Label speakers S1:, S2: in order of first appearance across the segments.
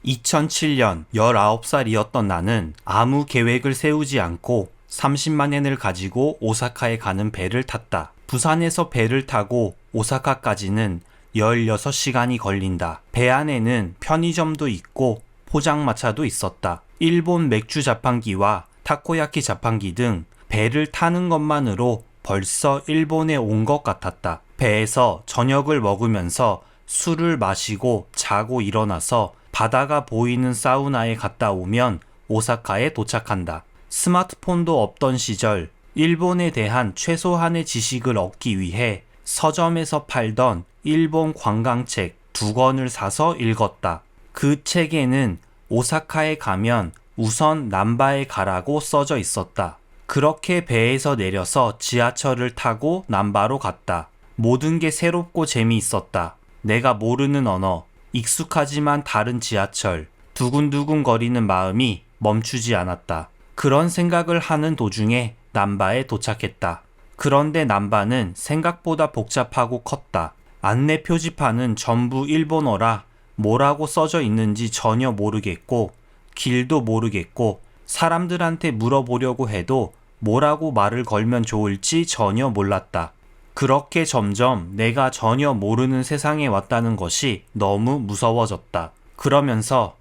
S1: 2007년 19살이었던 나는 아무 계획을 세우지 않고 30만 엔을 가지고 오사카에 가는 배를 탔다. 부산에서 배를 타고 오사카까지는 16시간이 걸린다. 배 안에는 편의점도 있고 포장마차도 있었다. 일본 맥주 자판기와 타코야키 자판기 등 배를 타는 것만으로 벌써 일본에 온 것 같았다. 배에서 저녁을 먹으면서 술을 마시고 자고 일어나서 바다가 보이는 사우나에 갔다 오면 오사카에 도착한다. 스마트폰도 없던 시절 일본에 대한 최소한의 지식을 얻기 위해 서점에서 팔던 일본 관광책 2권을 사서 읽었다. 그 책에는 오사카에 가면 우선 남바에 가라고 써져 있었다. 그렇게 배에서 내려서 지하철을 타고 남바로 갔다. 모든 게 새롭고 재미있었다. 내가 모르는 언어, 익숙하지만 다른 지하철, 두근두근 거리는 마음이 멈추지 않았다. 그런 생각을 하는 도중에 남바에 도착했다. 그런데 남바는 생각보다 복잡하고 컸다. 안내 표지판은 전부 일본어라 뭐라고 써져 있는지 전혀 모르겠고 길도 모르겠고 사람들한테 물어보려고 해도 뭐라고 말을 걸면 좋을지 전혀 몰랐다. 그렇게 점점 내가 전혀 모르는 세상에 왔다는 것이 너무 무서워졌다. 그러면서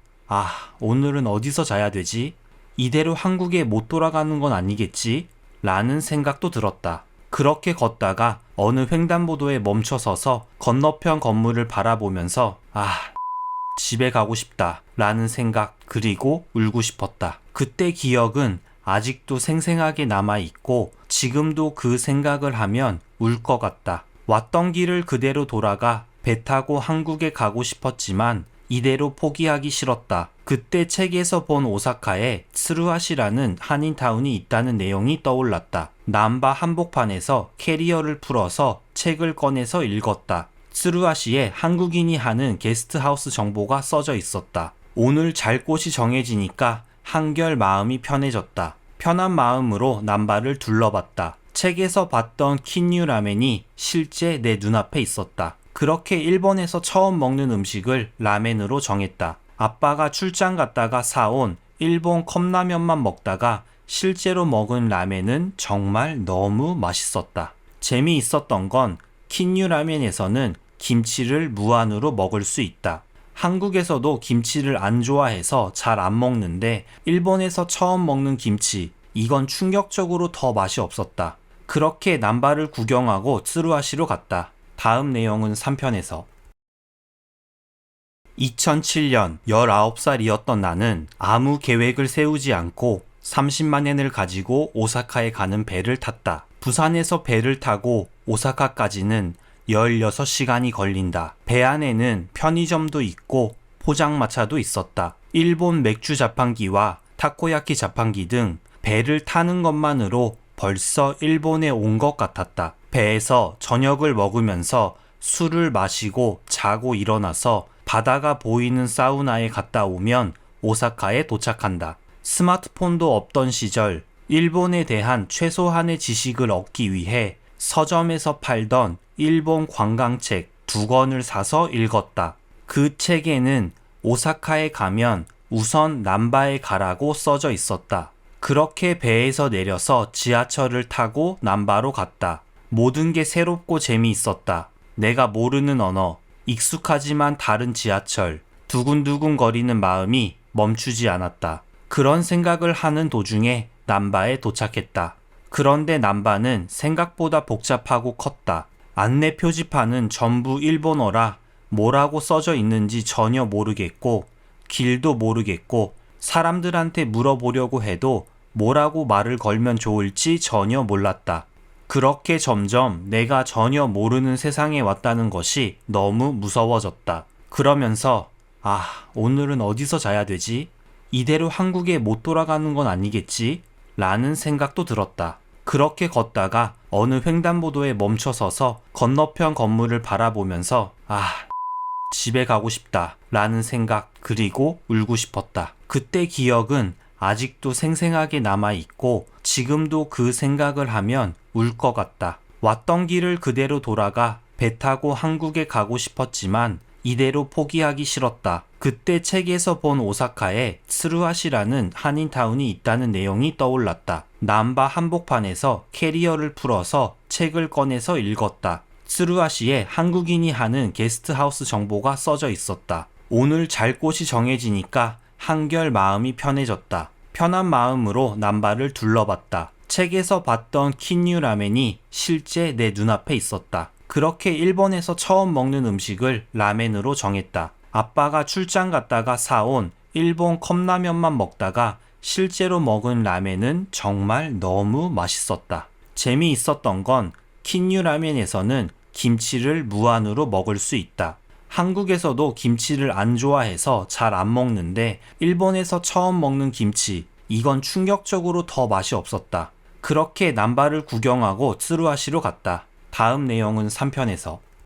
S1: 오늘은 어디서 자야 되지? 이대로 한국에 못 돌아가는 건 아니겠지? 라는 생각도 들었다. 그렇게 걷다가 어느 횡단보도에 멈춰서서 건너편 건물을 바라보면서 집에 가고 싶다 라는 생각 그리고 울고 싶었다. 그때 기억은 아직도 생생하게 남아있고 지금도 그 생각을 하면 울 것 같다. 왔던 길을 그대로 돌아가 배 타고 한국에 가고 싶었지만 이대로 포기하기 싫었다. 그때 책에서 본 오사카에 트스루아시라는 한인타운이 있다는 내용이 떠올랐다. 남바 한복판에서 캐리어를 풀어서 책을 꺼내서 읽었다. 트스루아시에 한국인이 하는 게스트하우스 정보가 써져 있었다. 오늘 잘 곳이 정해지니까 한결 마음이 편해졌다. 편한 마음으로 남바를 둘러봤다. 책에서 봤던 킨유 라멘이 실제 내 눈앞에 있었다. 그렇게 일본에서 처음 먹는 음식을 라멘으로 정했다. 아빠가 출장 갔다가 사온 일본 컵라면만 먹다가 실제로 먹은 라멘은 정말 너무 맛있었다. 재미있었던 건 킨유 라멘에서는 김치를 무한으로 먹을 수 있다. 한국에서도 김치를 안 좋아해서 잘 안 먹는데 일본에서 처음 먹는 김치, 이건 충격적으로 더 맛이 없었다. 그렇게 남바를 구경하고 트스루아시로 갔다. 다음 내용은 3편에서. 2007년 19살이었던 나는 아무 계획을 세우지 않고 30만 엔을 가지고 오사카에 가는 배를 탔다. 부산에서 배를 타고 오사카까지는 16시간이 걸린다. 배 안에는 편의점도 있고 포장마차도 있었다. 일본 맥주 자판기와 타코야키 자판기 등 배를 타는 것만으로 벌써 일본에 온 것 같았다. 배에서 저녁을 먹으면서 술을 마시고 자고 일어나서 바다가 보이는 사우나에 갔다 오면 오사카에 도착한다. 스마트폰도 없던 시절 일본에 대한 최소한의 지식을 얻기 위해 서점에서 팔던 일본 관광책 2권을 사서 읽었다. 그 책에는 오사카에 가면 우선 남바에 가라고 써져 있었다. 그렇게 배에서 내려서 지하철을 타고 남바로 갔다. 모든 게 새롭고 재미있었다. 내가 모르는 언어, 익숙하지만 다른 지하철, 두근두근 거리는 마음이 멈추지 않았다. 그런 생각을 하는 도중에 남바에 도착했다. 그런데 남바는 생각보다 복잡하고 컸다. 안내 표지판은 전부 일본어라 뭐라고 써져 있는지 전혀 모르겠고 길도 모르겠고 사람들한테 물어보려고 해도 뭐라고 말을 걸면 좋을지 전혀 몰랐다. 그렇게 점점 내가 전혀 모르는 세상에 왔다는 것이 너무 무서워졌다. 그러면서 오늘은 어디서 자야 되지? 이대로 한국에 못 돌아가는 건 아니겠지? 라는 생각도 들었다. 그렇게 걷다가 어느 횡단보도에 멈춰서서 건너편 건물을 바라보면서 집에 가고 싶다 라는 생각 그리고 울고 싶었다. 그때 기억은 아직도 생생하게 남아있고 지금도 그 생각을 하면 울 것 같다. 왔던 길을 그대로 돌아가 배 타고 한국에 가고 싶었지만 이대로 포기하기 싫었다. 그때 책에서 본 오사카에 츠루하시라는 한인타운이 있다는 내용이 떠올랐다. 남바 한복판에서 캐리어를 풀어서 책을 꺼내서 읽었다. 츠루하시에 한국인이 하는 게스트하우스 정보가 써져 있었다. 오늘 잘 곳이 정해지니까 한결 마음이 편해졌다. 편한 마음으로 남바를 둘러봤다. 책에서 봤던 킨유 라멘이 실제 내 눈앞에 있었다. 그렇게 일본에서 처음 먹는 음식을 라멘으로 정했다. 아빠가 출장 갔다가 사온 일본 컵라면만 먹다가 실제로 먹은 라멘은 정말 너무 맛있었다. 재미있었던 건 킨유 라멘에서는 김치를 무한으로 먹을 수 있다. 한국에서도 김치를 안 좋아해서 잘 안 먹는데 일본에서 처음 먹는 김치, 이건 충격적으로 더 맛이 없었다. 그렇게 남바를 구경하고 츠루하시로 갔다. 다음 내용은 3편에서.